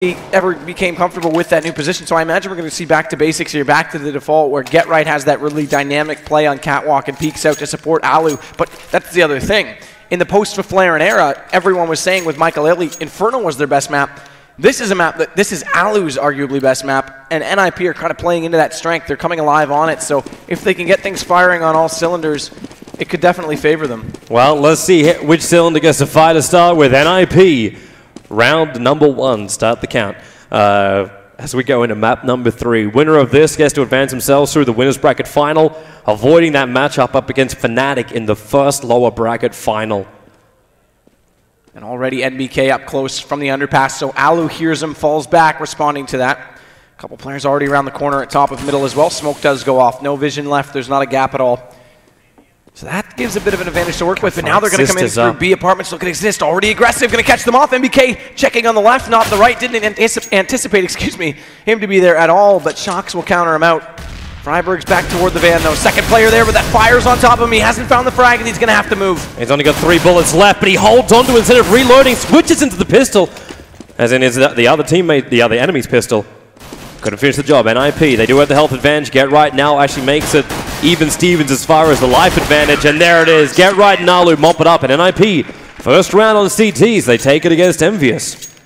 ever became comfortable with that new position. So I imagine we're going to see back to basics here, back to the default where Get Right has that really dynamic play on catwalk and peeks out to support Alu. But that's the other thing. In the post-Flaren era, everyone was saying with Michael Illy, Inferno was their best map. This is a map that, this is Alu's arguably best map, and NiP are kind of playing into that strength. They're coming alive on it, so if they can get things firing on all cylinders, it could definitely favor them. Well, let's see which cylinder gets to fire to start with. NiP, round number 1, start the count. As we go into map number 3, winner of this gets to advance themselves through the winner's bracket final, avoiding that matchup up against Fnatic in the first lower bracket final. And already NBK up close from the underpass, so Alu hears him, falls back, responding to that. A couple players already around the corner at top of middle as well. Smoke does go off, no vision left, there's not a gap at all. So that gives a bit of an advantage to work with, but now they're going to come in through B apartments. Look at Exist, already aggressive, going to catch them off. NBK checking on the left, not the right, didn't anticipate, excuse me, him to be there at all, but Shocks will counter him out. Freiburg's back toward the van though. Second player there, but that fire's on top of him. He hasn't found the frag and he's going to have to move. He's only got 3 bullets left, but he holds onto it instead of reloading, switches into the pistol, as in the other teammate, the other enemy's pistol. Couldn't finish the job. NiP, they do have the health advantage. Get Right now actually makes it even Stevens as far as the life advantage, and there it is. Get Right and Alu mop it up, and NiP, first round on CTs, they take it against EnVyus.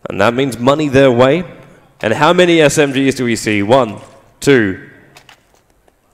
And that means money their way. And how many SMGs do we see? 1, 2.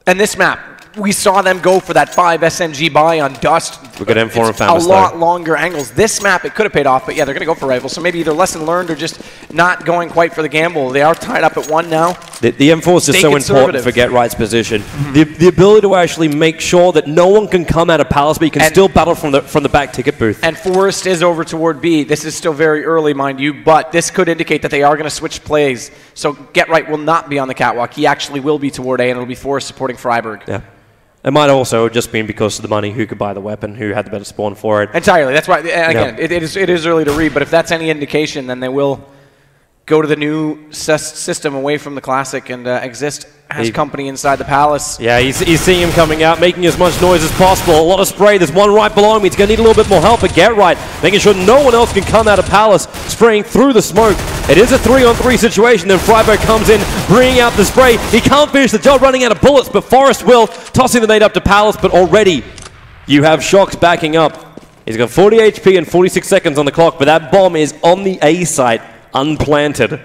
And this map, we saw them go for that 5 SMG buy on Dust. Look at M4 and Famous, a lot longer angles. This map, it could have paid off, but yeah, they're going to go for rifles. So maybe either lesson learned or just not going quite for the gamble. They are tied up at 1 now. The M4 is just so important for Get Right's position. The ability to actually make sure that no one can come out of Palace, but you can still battle from the back ticket booth. And Forrest is over toward B. This is still very early, mind you, but this could indicate that they are going to switch plays. So Get Right will not be on the catwalk. He actually will be toward A, and it'll be Forrest supporting Freiburg. Yeah. It might also have just been because of the money, who could buy the weapon, who had the better spawn for it. Entirely. That's why, again, it is early to read, but if that's any indication, then they will go to the new system away from the Classic, and Exist has company inside the Palace. Yeah, he's seeing him coming out, making as much noise as possible. A lot of spray. There's one right below him. He's going to need a little bit more help, but Get Right, making sure no one else can come out of Palace, spraying through the smoke. It is a 3-on-3 situation. Then Freiburg comes in, bringing out the spray. He can't finish the job, running out of bullets, but Forrest will, tossing the nade up to Palace, but already you have Shocks backing up. He's got 40 HP and 46 seconds on the clock, but that bomb is on the A site, unplanted.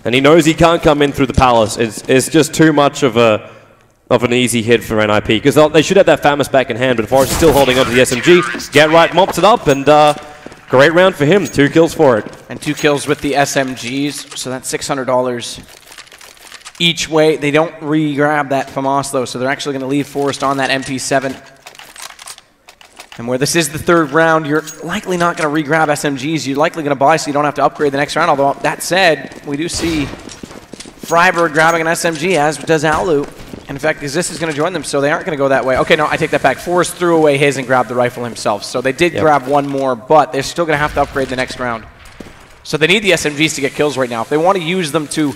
And he knows he can't come in through the Palace. It's just too much of an easy hit for NiP, because they should have that Famous back in hand, but Forrest is still holding on to the SMG. Get Right mops it up, and great round for him. 2 kills for it. And 2 kills with the SMGs, so that's $600 each way. They don't re-grab that FAMAS though, so they're actually going to leave Forrest on that MP7. And where this is the 3rd round, you're likely not going to re-grab SMGs. You're likely going to buy so you don't have to upgrade the next round. Although, that said, we do see Freiburg grabbing an SMG, as does Alu. And in fact, Exist is going to join them, so they aren't going to go that way. Okay, no, I take that back. Forrest threw away his and grabbed the rifle himself. So they did grab one more, but they're still going to have to upgrade the next round. So they need the SMGs to get kills right now. If they want to use them to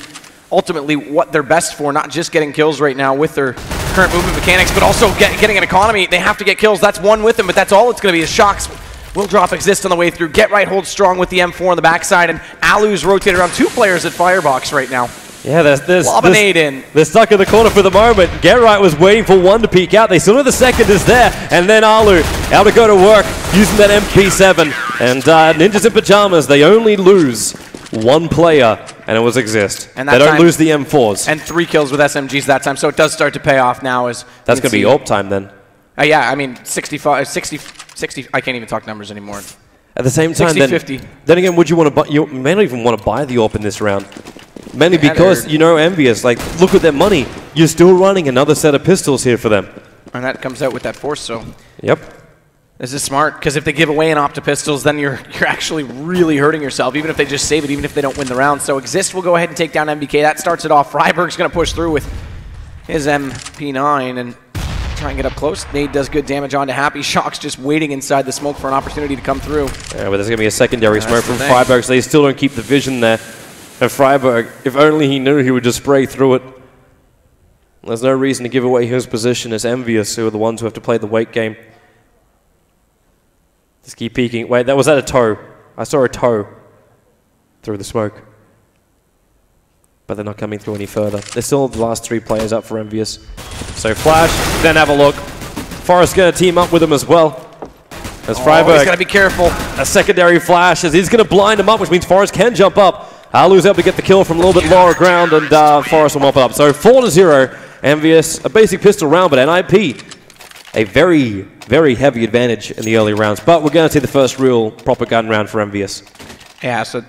ultimately what they're best for, not just getting kills right now with their current movement mechanics, but also getting an economy. They have to get kills. That's one with them, but that's all it's going to be. The Shocks will drop Exist on the way through. Get Right holds strong with the M4 on the backside, and Alu's rotated around 2 players at Firebox right now. Yeah, they're stuck in the corner for the moment. Get Right was waiting for one to peek out. They still know the second is there, and then Alu able to go to work using that MP7. And Ninjas in Pajamas, they only lose 1 player, and it was Exist. And they don't lose the M4s. And 3 kills with SMGs that time, so it does start to pay off now. As that's going to be AWP time then. Yeah, I mean, 65, 60, I can't even talk numbers anymore. At the same time, 60, then again, would you want to buy? You may not even want to buy the AWP in this round. Mainly because, you know, EnVyus, like, look at their money. You're still running another set of pistols here for them. And that comes out with that Force, so. Yep. This is smart, because if they give away an AWP to pistols, then you're actually really hurting yourself, even if they just save it, even if they don't win the round. So Exist will go ahead and take down NBK. That starts it off. Freiburg's going to push through with his MP9 and try and get up close. Nade does good damage onto Happy. Shocks just waiting inside the smoke for an opportunity to come through. Yeah, but there's going to be a secondary smoke from Freiburg, so they still don't keep the vision there. And Freiburg, if only he knew, he would just spray through it. There's no reason to give away his position as EnVyus, who are the ones who have to play the weight game. Just keep peeking. Wait, was that a toe? I saw a toe. through the smoke. But they're not coming through any further. They're still the last 3 players up for EnVyus. So Flash, then have a look. Forrest going to team up with him as well. As Freiburg, he's got to be careful. A secondary flash as he's going to blind him up, which means Forrest can jump up. Alu's able to get the kill from a little bit lower ground, and Forrest will mop it up. So 4-0, EnVyus, a basic pistol round, but NiP, a very, very heavy advantage in the early rounds. But we're going to see the first real proper gun round for EnVyus. Yeah, so,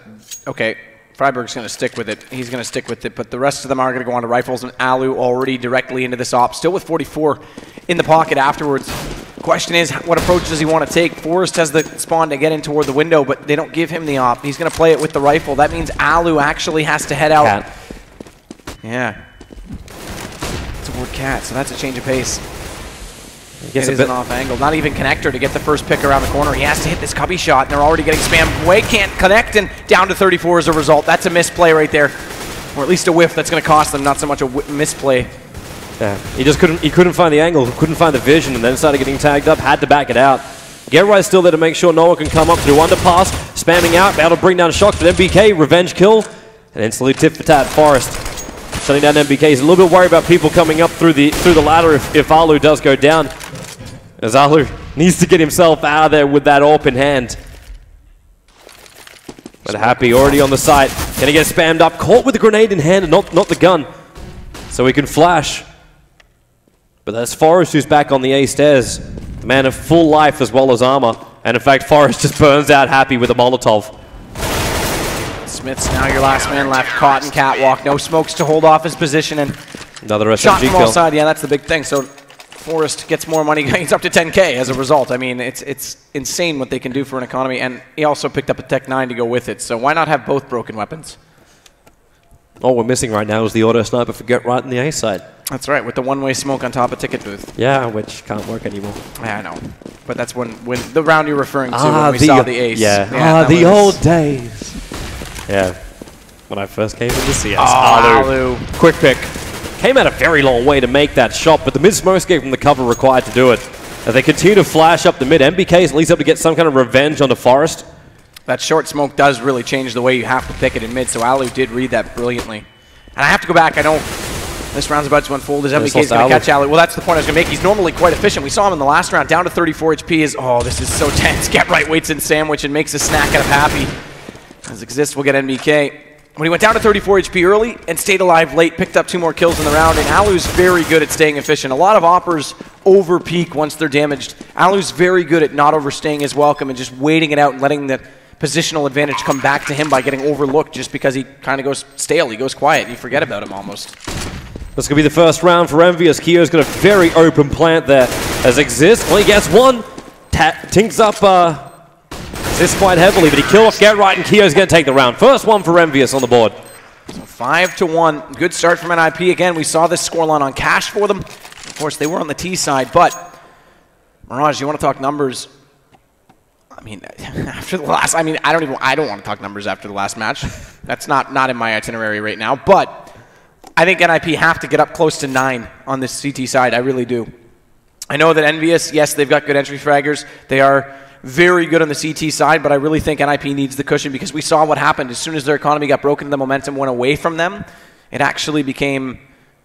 okay. Freiburg's going to stick with it. He's going to stick with it, but the rest of them are going to go on to rifles, and Alu already directly into this op, still with 44 in the pocket afterwards. Question is, what approach does he want to take? Forrest has the spawn to get in toward the window, but they don't give him the op. He's going to play it with the rifle. That means Alu actually has to head out. Cat. Yeah. Toward Cat, so that's a change of pace. It is an off angle. Not even connector to get the first pick around the corner. He has to hit this cubby shot, and they're already getting spammed away. Can't connect, and down to 34 as a result. That's a misplay right there. Or at least a whiff that's going to cost them, not so much a misplay. Yeah, he couldn't find the angle, couldn't find the vision, and then started getting tagged up, had to back it out. Get Right still there to make sure no one can come up through underpass, spamming out, able to bring down shots, but MBK, revenge kill, and instantly tip for tat. Forrest shutting down MBK. He's a little bit worried about people coming up through the ladder if Alu does go down, as Alu needs to get himself out of there with that AWP in hand. But Happy already on the site, gonna get spammed up, caught with the grenade in hand and not the gun, so he can flash. But that's Forrest who's back on the A stairs. The man of full life as well as armor. And in fact, Forrest just burns out Happy with a Molotov. Smith's now your last man left, caught in catwalk. No smokes to hold off his position, and another SMG shot from kill. all side. Yeah, that's the big thing. So Forrest gets more money. He's up to 10K as a result. I mean, it's insane what they can do for an economy. And he also picked up a Tech 9 to go with it. So why not have both broken weapons? All we're missing right now is the auto sniper for Get Right in the A side. That's right, with the one-way smoke on top of ticket booth. Yeah, which can't work anymore. Yeah, I know. But that's when the round you're referring to when we saw the ace. Yeah, the old days. Yeah, when I first came into CS. Alu. Quick pick. Came out a very long way to make that shot, but the mid-smoke escape from the cover required to do it. As they continue to flash up the mid, MBK is at least up to get some kind of revenge onto Forrest. That short smoke does really change the way you have to pick it in mid, so Alu did read that brilliantly. And I have to go back, I know this round's about to unfold as MBK's going to catch Alu. Well, that's the point I was going to make. He's normally quite efficient. We saw him in the last round, down to 34 HP. Oh, this is so tense. Get Right waits in sandwich and makes a snack out of Happy. As Exist will get MBK. When he went down to 34 HP early and stayed alive late, picked up 2 more kills in the round, and Alu's very good at staying efficient. A lot of oppers over peak once they're damaged. Alu's very good at not overstaying his welcome and just waiting it out and letting the positional advantage come back to him by getting overlooked just because he kind of goes stale. He goes quiet. You forget about him almost. This could be the first round for EnVyus. Kio's got a very open plant there as Exist only gets one. Tinks up Exist quite heavily, but he killed off Get Right, and Kio's going to take the round. First one for EnVyus on the board. So 5-1. Good start from NiP. Again, we saw this scoreline on cash for them. Of course, they were on the T side, but Mirage, you want to talk numbers? I mean, after the last, I don't want to talk numbers after the last match. That's not in my itinerary right now, but I think NiP have to get up close to 9 on this CT side. I really do. I know that EnVyus, yes, they've got good entry fraggers. They are very good on the CT side, but I really think NiP needs the cushion because we saw what happened. As soon as their economy got broken, the momentum went away from them. It actually became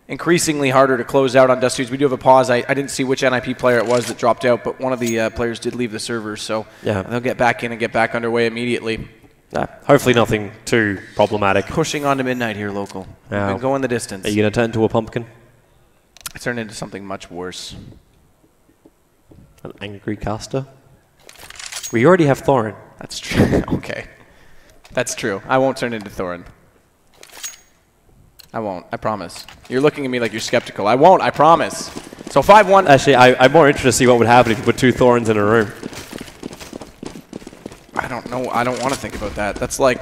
increasingly harder to close out on Dust Dudes. We do have a pause. I didn't see which NiP player it was that dropped out, but one of the players did leave the server, so yeah, they'll get back in and get back underway immediately. Hopefully nothing too problematic. Pushing on to midnight here, local. Now, and going the distance. Are you going to turn into a pumpkin? I turned into something much worse. An angry caster? We already have Thorin. That's true. Okay. That's true. I won't turn into Thorin. I won't. I promise. You're looking at me like you're skeptical. I won't. I promise. So 5-1. Actually, I'm more interested to see what would happen if you put 2 Thorns in a room. I don't know. I don't want to think about that. That's like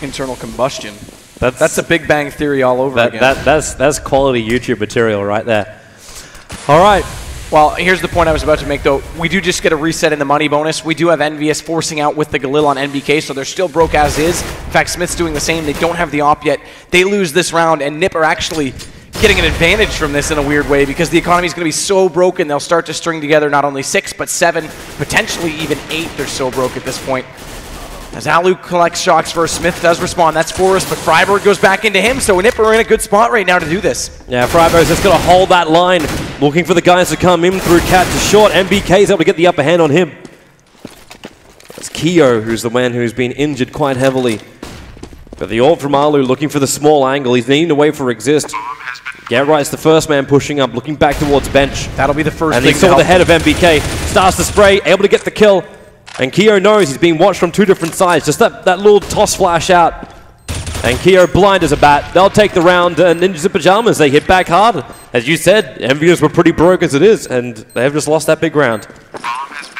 internal combustion. That's a Big Bang Theory all over again. That's quality YouTube material right there. All right. Well, here's the point I was about to make, though. We do just get a reset in the money bonus. We do have EnVyus forcing out with the Galil on NBK, so they're still broke as is. In fact, Smith's doing the same. They don't have the op yet. They lose this round, and NiP are actually getting an advantage from this in a weird way because the economy is going to be so broken, they'll start to string together not only 6, but 7, potentially even 8. They're so broke at this point. As Alu collects shocks first, Smith does respond. That's Forrest, but Freiburg goes back into him, so NiP are in a good spot right now to do this. Yeah, Freiburg's just got to hold that line, looking for the guys to come in through cat to short. MBK's able to get the upper hand on him. That's Keo, who's the man who's been injured quite heavily. But the AWP from Alu looking for the small angle. He's needing to wait for Exist. Getright's the first man pushing up, looking back towards bench. That'll be the first. And he saw the head of MBK. Starts to spray, able to get the kill. And Keo knows he's being watched from two different sides. Just that little toss flash out. And Keo blind as a bat. They'll take the round. Ninjas in Pajamas, they hit back hard. As you said, EnVyus were pretty broke as it is, and they have just lost that big round.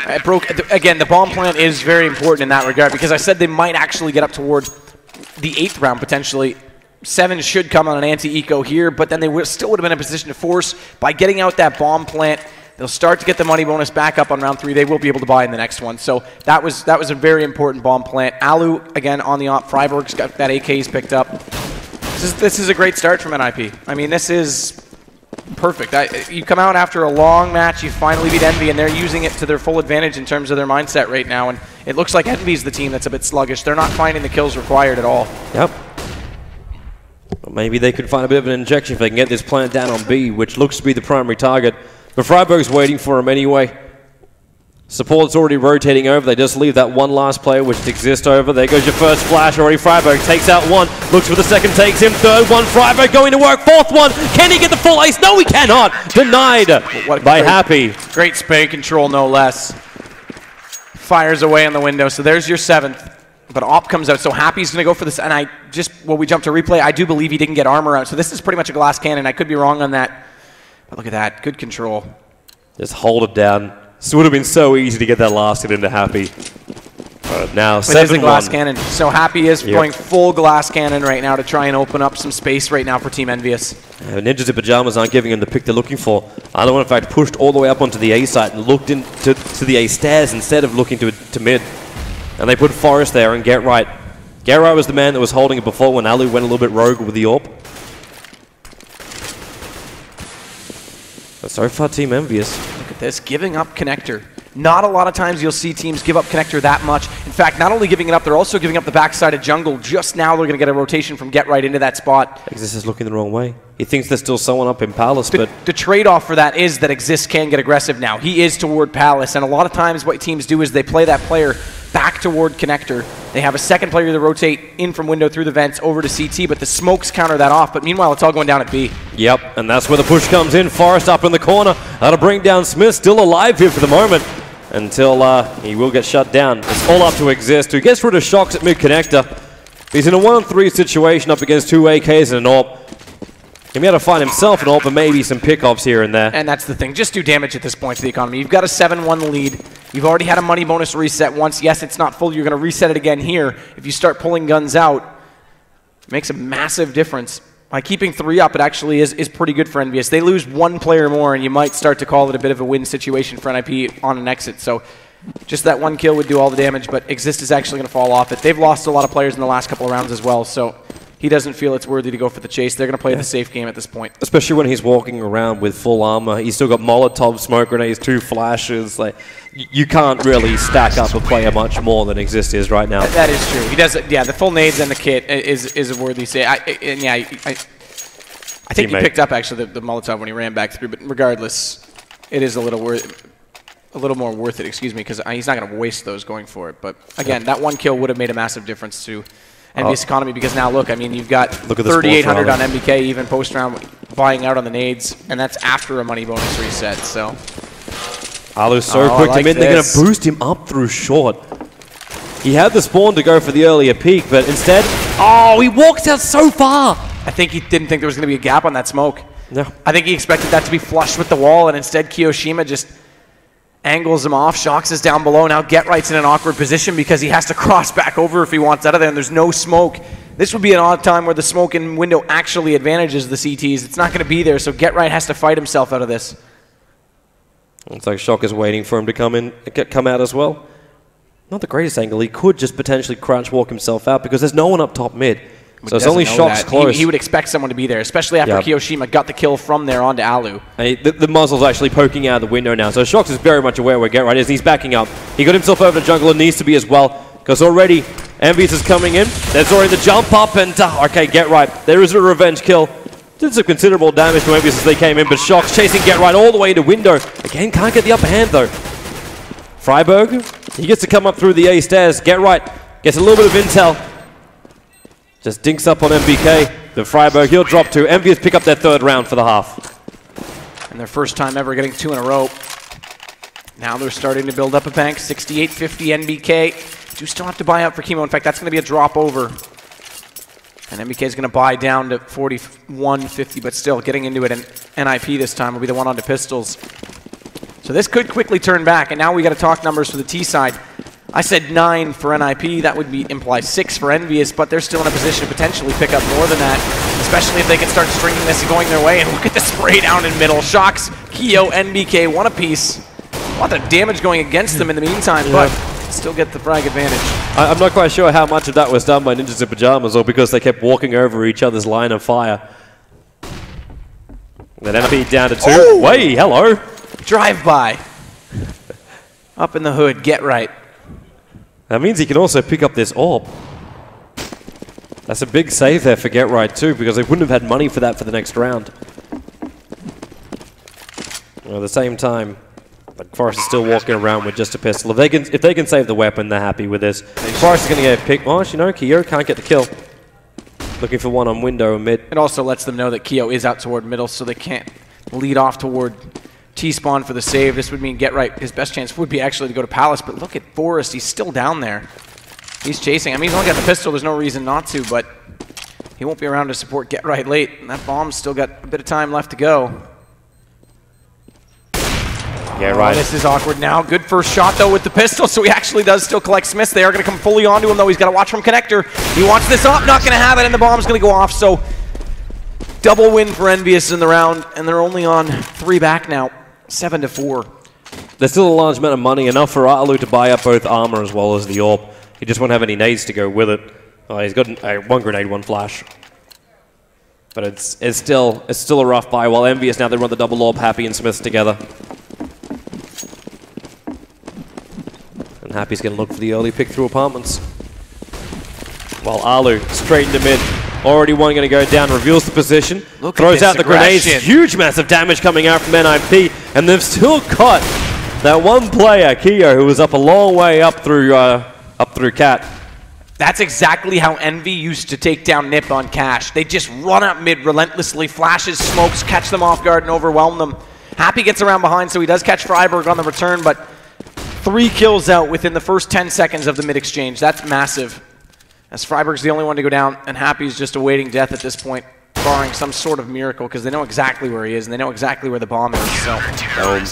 It broke. Again, the bomb plant is very important in that regard, because I said they might actually get up towards the 8th round potentially. 7 should come on an anti-eco here, but then they still would have been in a position to force. By getting out that bomb plant, they'll start to get the money bonus back up on round 3. They will be able to buy in the next one. So that was a very important bomb plant. Alu, again, on the op. Freiburg's got that AK he's picked up. This is a great start from NiP. I mean, this is perfect. You come out after a long match, you finally beat Envy, and they're using it to their full advantage in terms of their mindset right now. And it looks like Envy's the team that's a bit sluggish. They're not finding the kills required at all. Yep. Well, maybe they could find a bit of an injection if they can get this plant down on B, which looks to be the primary target. But Freiburg's waiting for him anyway. Support's already rotating over. They just leave that one last player, which exists over. There goes your first flash already. Freiburg takes out one. Looks for the second, takes him. Third one. Freiburg going to work. Fourth one. Can he get the full ace? No, he cannot. Denied by Happy. Great spray control, no less. Fires away on the window. So there's your 7th. But Op comes out, so Happy's going to go for this. And we jump to replay, I do believe he didn't get armor out. So this is pretty much a glass cannon. I could be wrong on that. But look at that. Good control. Just hold it down. This would have been so easy to get that last hit into Happy. But now 7-1. It is a glass cannon. So Happy is going full glass cannon right now to try and open up some space right now for Team EnVyus. Ninjas in Pajamas aren't giving him the pick they're looking for. Other one, in fact, pushed all the way up onto the A site and looked into the A stairs instead of looking to mid. And they put Forrest there and Getright. Getright was the man that was holding it before when Alu went a little bit rogue with the AWP. But so far, Team EnVyus. Look at this, giving up connector. Not a lot of times you'll see teams give up connector that much. In fact, not only giving it up, they're also giving up the backside of jungle. Just now they're going to get a rotation from Getright into that spot. Exist is looking the wrong way. He thinks there's still someone up in Palace, but... The trade-off for that is that Exist can get aggressive now. He is toward Palace, and a lot of times what teams do is they play that player back toward connector. They have a second player to rotate in from window through the vents over to CT, but the smokes counter that off. But meanwhile, it's all going down at B. Yep, and that's where the push comes in. Forrest up in the corner. That'll bring down Smith, still alive here for the moment, until he will get shut down. It's all up to Exist, who gets rid of shocks at mid-connector. He's in a 1-on-3 situation up against 2 AKs and an AWP. He may have to find himself an AWP, but maybe some pickoffs here and there. And that's the thing. Just do damage at this point to the economy. You've got a 7-1 lead. You've already had a money bonus reset once. Yes, it's not full. You're going to reset it again here. If you start pulling guns out, it makes a massive difference. By keeping 3 up, it actually is pretty good for EnVyus. They lose 1 player more, and you might start to call it a bit of a win situation for NiP on an exit. So just that 1 kill would do all the damage, but Exist is actually going to fall off it. They've lost a lot of players in the last couple of rounds as well, so he doesn't feel it's worthy to go for the chase. They're going to play the safe game at this point. Especially when he's walking around with full armor. He's still got Molotov, smoke grenades, 2 flashes. Like, you can't really stack up a player much more than Exist is right now. That is true. He does. Yeah, the full nades and the kit is a worthy say. I think he picked up actually the Molotov when he ran back through. But regardless, it is a little more worth it. Excuse me, because he's not going to waste those going for it. But again, that 1 kill would have made a massive difference to EnVyus economy, because now look, I mean, you've got 3,800 on MBK even post-round buying out on the nades, and that's after a money bonus reset, so. Alu's so quick to mid, they're going to boost him up through short. He had the spawn to go for the earlier peak, but instead, he walks out so far. I think he didn't think there was going to be a gap on that smoke. No. I think he expected that to be flushed with the wall, and instead Kiyoshima just angles him off. Shocks is down below. Now Getright's in an awkward position because he has to cross back over if he wants out of there, and there's no smoke. This would be an odd time where the smoke in window actually advantages the CTs. It's not going to be there, so Getright has to fight himself out of this. Looks like Shock is waiting for him to come out as well. Not the greatest angle. He could just potentially crouch walk himself out because there's no one up top mid. So it's only Shock's close. He would expect someone to be there, especially after Kiyoshima got the kill from there onto Alu. The muzzle's actually poking out the window now, so Shox is very much aware where Getright is, and he's backing up. He got himself over to jungle and needs to be as well. because already EnVyus is coming in. There's already the jump up, and okay, Get Right. There is a revenge kill. Did some considerable damage to EnVyus as they came in, but Shox chasing Get Right all the way to window. Again, can't get the upper hand though. Freiburg, he gets to come up through the A stairs. Get Right gets a little bit of intel. Just dinks up on MBK. The Freiburg, he'll drop to. EnVyus pick up their third round for the half. And their first time ever getting 2 in a row. Now they're starting to build up a bank. 68-50 NBK. Do still have to buy out for Chemo. In fact, that's going to be a drop over. And NBK is going to buy down to 41-50, but still getting into it. And NiP this time will be the one on the pistols. So this could quickly turn back. And now we got to talk numbers for the T side. I said 9 for NiP. That would imply 6 for EnVyus, but they're still in a position to potentially pick up more than that, especially if they can start stringing this and going their way. And look at the spray down in middle. Shox, Keo, NBK, 1 apiece. A lot of damage going against them in the meantime, but still get the frag advantage. I'm not quite sure how much of that was done by Ninjas in Pajamas or because they kept walking over each other's line of fire. Then NiP down to 2. Oh! Way, hello. Drive-by. Up in the hood, Get Right. That means he can also pick up this orb. That's a big save there for Get Right too, because they wouldn't have had money for that for the next round. At the same time, like Forest is still walking around with just a pistol. If they can save the weapon, they're happy with this. Forest is going to get a pick. Oh, actually no, Keo can't get the kill. Looking for one on window and mid. It also lets them know that Keo is out toward middle, so they can't lead off toward T-spawn for the save. This would mean Get Right, his best chance would be actually to go to Palace, but look at Forest, he's still down there. He's chasing. I mean, he's only got the pistol, there's no reason not to, but he won't be around to support Get Right late, and that bomb's still got a bit of time left to go. Get Right. This is awkward now. Good first shot, though, with the pistol, so he actually does still collect Smiths. They are going to come fully onto him, though. He's got to watch from connector. He wants this up, not going to have it, and the bomb's going to go off, so double win for EnVyus in the round, and they're only on 3 back now. 7-4. There's still a large amount of money, enough for Alu to buy up both armor as well as the orb. He just won't have any nades to go with it. Oh, he's got 1 grenade, 1 flash. But it's still a rough buy, while EnVyus now they run the double orb, Happy and Smiths together. And Happy's going to look for the early pick through apartments. While Alu straight into mid. Already one going to go down, reveals the position, throws out the grenades. Huge massive damage coming out from NiP, and they've still got that one player, Keo, who was up a long way up through Cat. That's exactly how Envy used to take down NiP on Cash. They just run up mid relentlessly, flashes, smokes, catch them off guard and overwhelm them. Happy gets around behind, so he does catch Freiburg on the return, but 3 kills out within the first 10 seconds of the mid exchange. That's massive. As Freiburg's the only one to go down, and Happy's just awaiting death at this point, barring some sort of miracle, because they know exactly where he is, and they know exactly where the bomb is, so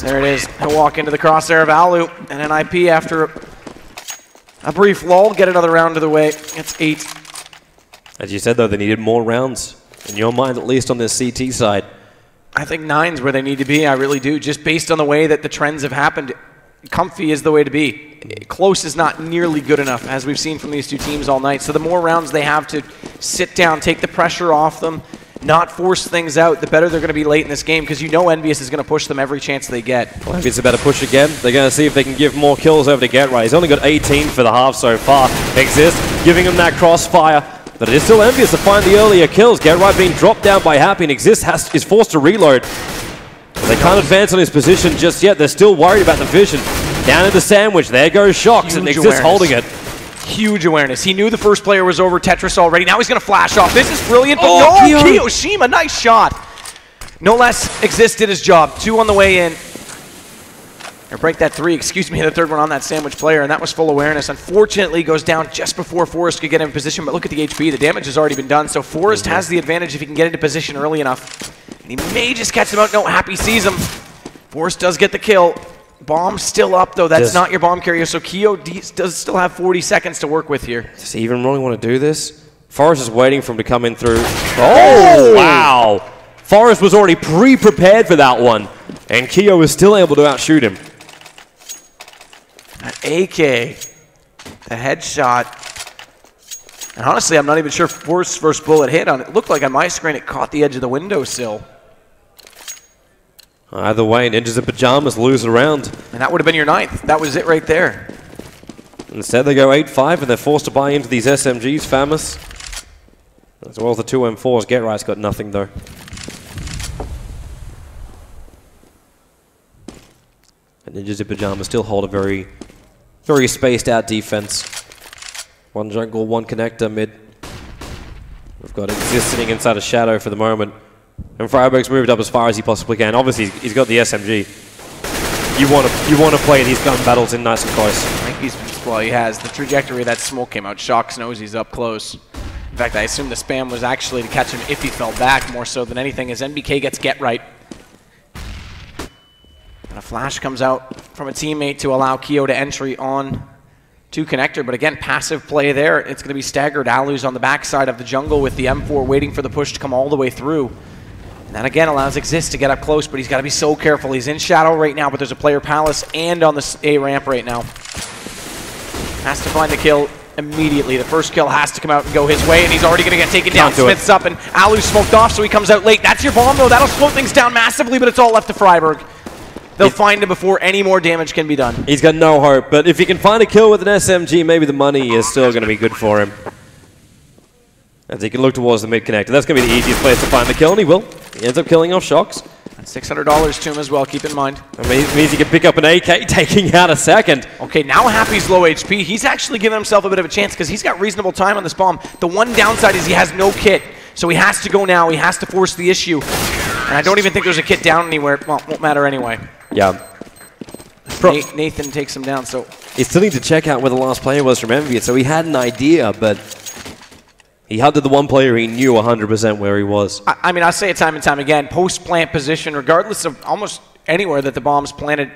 there it is. He'll walk into the crosshair of Alu, and NiP, after a brief lull, get another round of the way. It's 8. As you said, though, they needed more rounds, in your mind, at least on this CT side. I think 9's where they need to be, I really do, just based on the way that the trends have happened. Comfy is the way to be. Close is not nearly good enough, as we've seen from these 2 teams all night. So the more rounds they have to sit down, take the pressure off them, not force things out, the better they're going to be late in this game, because you know EnVyus is going to push them every chance they get. Well, EnVyus about to push again. They're going to see if they can give more kills over to Get Right. He's only got 18 for the half so far. Exist, giving him that crossfire. But it is still EnVyus to find the earlier kills. Get Right being dropped down by Happy, and Exist is forced to reload. They can't advance on his position just yet. They're still worried about the vision. Down in the sandwich. There goes Shox, and Exist holding it. Huge awareness. He knew the first player was over Tetris already. Now he's going to flash off. This is brilliant, but no! Kiyoshima, nice shot. No less, Exist did his job. 2 on the way in. Or break that 3, excuse me, the 3rd one on that sandwich player, and that was full awareness. Unfortunately, goes down just before Forrest could get in position, but look at the HP. The damage has already been done, so Forrest has the advantage if he can get into position early enough. And he may just catch him out. No, Happy sees him. Forrest does get the kill. Bomb still up, though. That's not your bomb carrier, so Keo does still have 40 seconds to work with here. Does he even really want to do this? Forrest is waiting for him to come in through. Oh, wow. Forrest was already pre-prepared for that one, and Keo was still able to outshoot him. An AK, the headshot. And honestly, I'm not even sure Forrest's first bullet hit on it. It looked like on my screen it caught the edge of the windowsill. Either way, Ninjas in Pajamas lose a round. And that would have been your 9th. That was it right there. Instead, they go 8-5, and they're forced to buy into these SMGs, Famous. As well as the two M4s. Get Right's got nothing, though. And Ninjas in Pajamas still hold a very, very spaced out defense. One jungle, one connector mid. We've got Exist sitting inside a shadow for the moment. And Freiburg's moved up as far as he possibly can. Obviously, he's got the SMG. You want to play these gun battles in nice and close. I think well, he has. The trajectory of that smoke came out. Shox knows he's up close. In fact, I assume the spam was actually to catch him if he fell back more so than anything, as NBK gets Get Right. And a flash comes out from a teammate to allow Keo to entry on to connector, but again, passive play there. It's going to be staggered. Alu's on the backside of the jungle with the M4 waiting for the push to come all the way through. And that again allows Exist to get up close, but he's got to be so careful. He's in shadow right now, but there's a player Palace and on the A ramp right now. Has to find the kill immediately. The first kill has to come out and go his way, and he's already going to get taken down. Smith's up, and Alu's smoked off, so he comes out late. That's your bomb, though. That'll slow things down massively, but it's all left to Freiburg. They'll find him before any more damage can be done. He's got no hope, but if he can find a kill with an SMG, maybe the money is still going to be good for him. As he can look towards the mid connector. That's going to be the easiest place to find the kill, and he will. He ends up killing off Shox. And $600 to him as well, keep in mind. I mean, it means he can pick up an AK, taking out a second. Okay, now Happy's low HP. He's actually giving himself a bit of a chance because he's got reasonable time on this bomb. The one downside is he has no kit, so he has to go now. He has to force the issue. And I don't even think there's a kit down anywhere. Well, it won't matter anyway. Yeah. Nathan takes him down, so... He still needs to check out where the last player was from EnVyus, so he had an idea, but... He hunted the one player he knew 100% where he was. I mean, I say it time and time again, post-plant position, regardless of almost anywhere that the bomb's planted,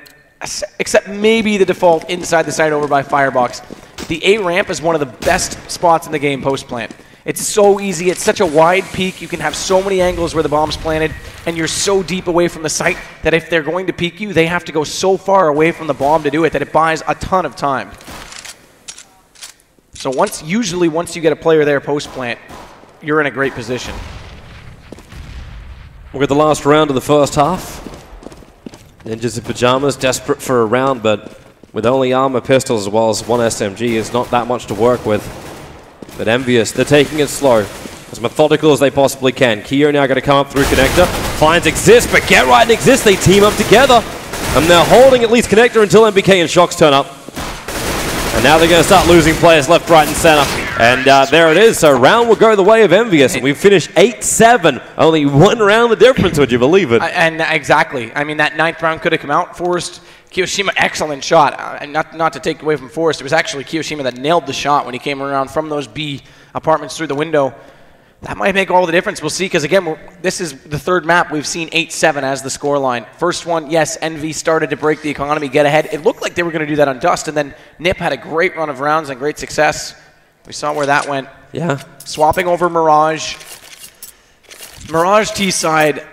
except maybe the default inside the site over by Firebox. The A ramp is one of the best spots in the game post-plant. It's so easy. It's such a wide peak. You can have so many angles where the bomb's planted, and you're so deep away from the site that if they're going to peek you, they have to go so far away from the bomb to do it that it buys a ton of time. So usually once you get a player there post-plant, you're in a great position. We're at the last round of the first half. Ninjas in Pajamas, desperate for a round, but with only armor, pistols, as well as one SMG, it's not that much to work with. But EnVyus, they're taking it slow, as methodical as they possibly can. Keo now going to come up through connector, finds Exist, but Get Right and Exist, they team up together. And they're holding at least connector until NBK and Shox turn up. And now they're going to start losing players left, right, and center. And there it is. So round will go the way of EnVyus. And we've finished 8-7. Only one round the difference, would you believe it? And exactly. I mean, that 9th round could have come out. Forrest, Kiyoshima, excellent shot. And not to take away from Forrest, it was actually Kiyoshima that nailed the shot when he came around from those B apartments through the window. That might make all the difference. We'll see, because again, this is the third map. We've seen 8-7 as the scoreline. First one, yes, Envy started to break the economy, get ahead. It looked like they were going to do that on Dust, and then NiP had a great run of rounds and great success. We saw where that went. Yeah. Swapping over Mirage. Mirage T-side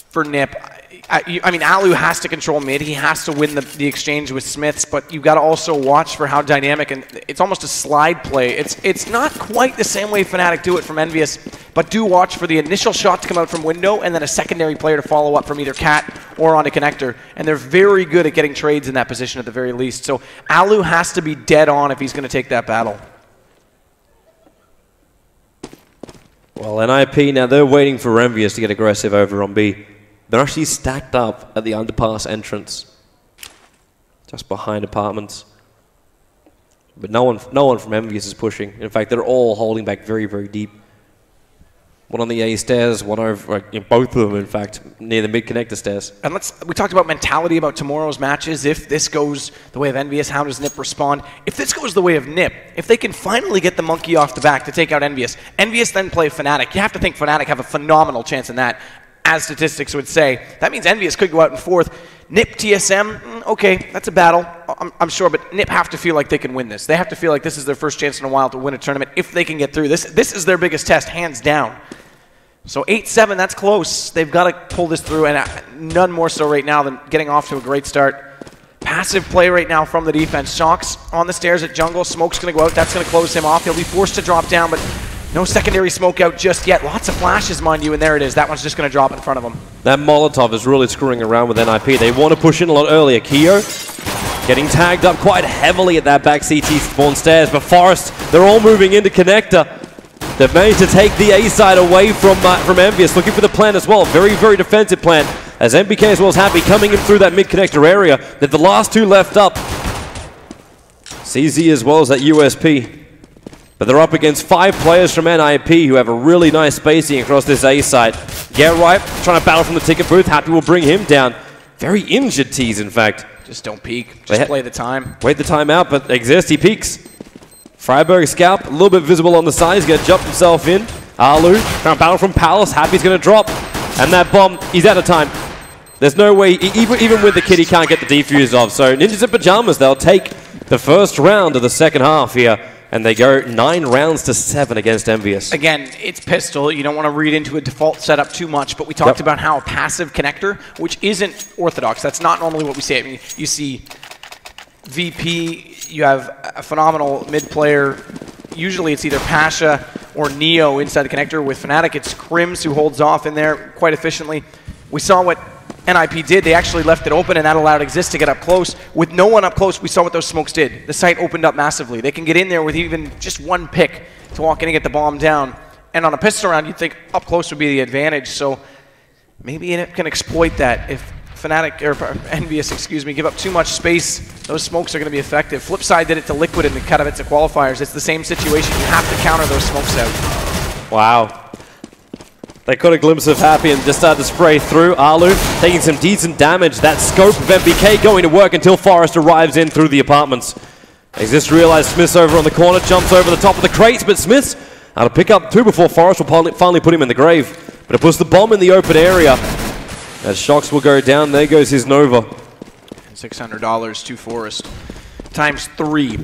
for NiP. I mean, Alu has to control mid. He has to win the exchange with Smiths, but you've got to also watch for how dynamic, and it's almost a slide play. It's not quite the same way Fnatic do it from EnVyus, but do watch for the initial shot to come out from window and then a secondary player to follow up from either Cat or on a connector. And they're very good at getting trades in that position at the very least. So Alu has to be dead on if he's going to take that battle. Well, NiP, now they're waiting for EnVyus to get aggressive over on B. They're actually stacked up at the underpass entrance, just behind apartments. But no one from EnVyus is pushing. In fact, they're all holding back very, very deep. One on the A stairs, one over, both of them, in fact, near the mid-connector stairs. And we talked about mentality about tomorrow's matches. If this goes the way of EnVyus, how does NiP respond? If this goes the way of NiP, if they can finally get the monkey off the back to take out EnVyus, EnVyus then play Fnatic. You have to think Fnatic have a phenomenal chance in that, as statistics would say. That means EnVyus could go out in fourth. NiP, TSM, okay, that's a battle, I'm sure, but NiP have to feel like they can win this. They have to feel like this is their first chance in a while to win a tournament if they can get through. This is their biggest test, hands down. So 8-7, that's close. They've got to pull this through, and none more so right now than getting off to a great start. Passive play right now from the defense. Shox on the stairs at jungle. Smoke's going to go out. That's going to close him off. He'll be forced to drop down, but no secondary smoke out just yet. Lots of flashes, mind you, and there it is. That one's just going to drop in front of him. That Molotov is really screwing around with NiP. They want to push in a lot earlier. Keo Getting tagged up quite heavily at that back CT spawn stairs, but Forest, they're all moving into connector. They've managed to take the A side away from EnVyus, looking for the plant as well. Very, very defensive plant, as NBK as well as Happy coming in through that mid-connector area. They're the last two left up. CZ as well as that USP. But they're up against 5 players from NiP who have a really nice spacing across this A side. Get right, trying to battle from the ticket booth. Happy will bring him down. Very injured Tease, in fact. Just don't peek. Just play the time. Wait the time out, but Exist, he peeks. Freiburg scalp, a little bit visible on the side. He's going to jump himself in. Alu trying to battle from Palace. Happy's going to drop. And that bomb, he's out of time. There's no way, even with the kid, he can't get the defuse off. So Ninjas in Pajamas, they'll take the first round of the second half here. And they go 9 rounds to 7 against EnVyus. Again, it's pistol. You don't want to read into a default setup too much, but we talked about how a passive connector, which isn't orthodox, that's not normally what we say. I mean, you see VP, you have a phenomenal mid player. Usually it's either Pasha or Neo inside the connector. With Fnatic, it's Crims who holds off in there quite efficiently. We saw what NiP did. They actually left it open, and that allowed Exist to get up close. With no one up close, we saw what those smokes did. The site opened up massively. They can get in there with even just one pick to walk in and get the bomb down. And on a pistol round, you'd think up close would be the advantage. So maybe it can exploit that. If Fnatic, or EnVyus, excuse me, give up too much space, those smokes are going to be effective. Flipside did it to Liquid in the Katowice qualifiers. It's the same situation. You have to counter those smokes out. Wow. They caught a glimpse of Happy and just started to spray through. Alu taking some decent damage. That scope of MBK going to work until Forest arrives in through the apartments. Exist realized Smith's over on the corner, jumps over the top of the crates, but Smith's out to pick up 2 before Forest will finally put him in the grave. But it puts the bomb in the open area. As Shocks will go down, there goes his Nova. $600 to Forest, times 3.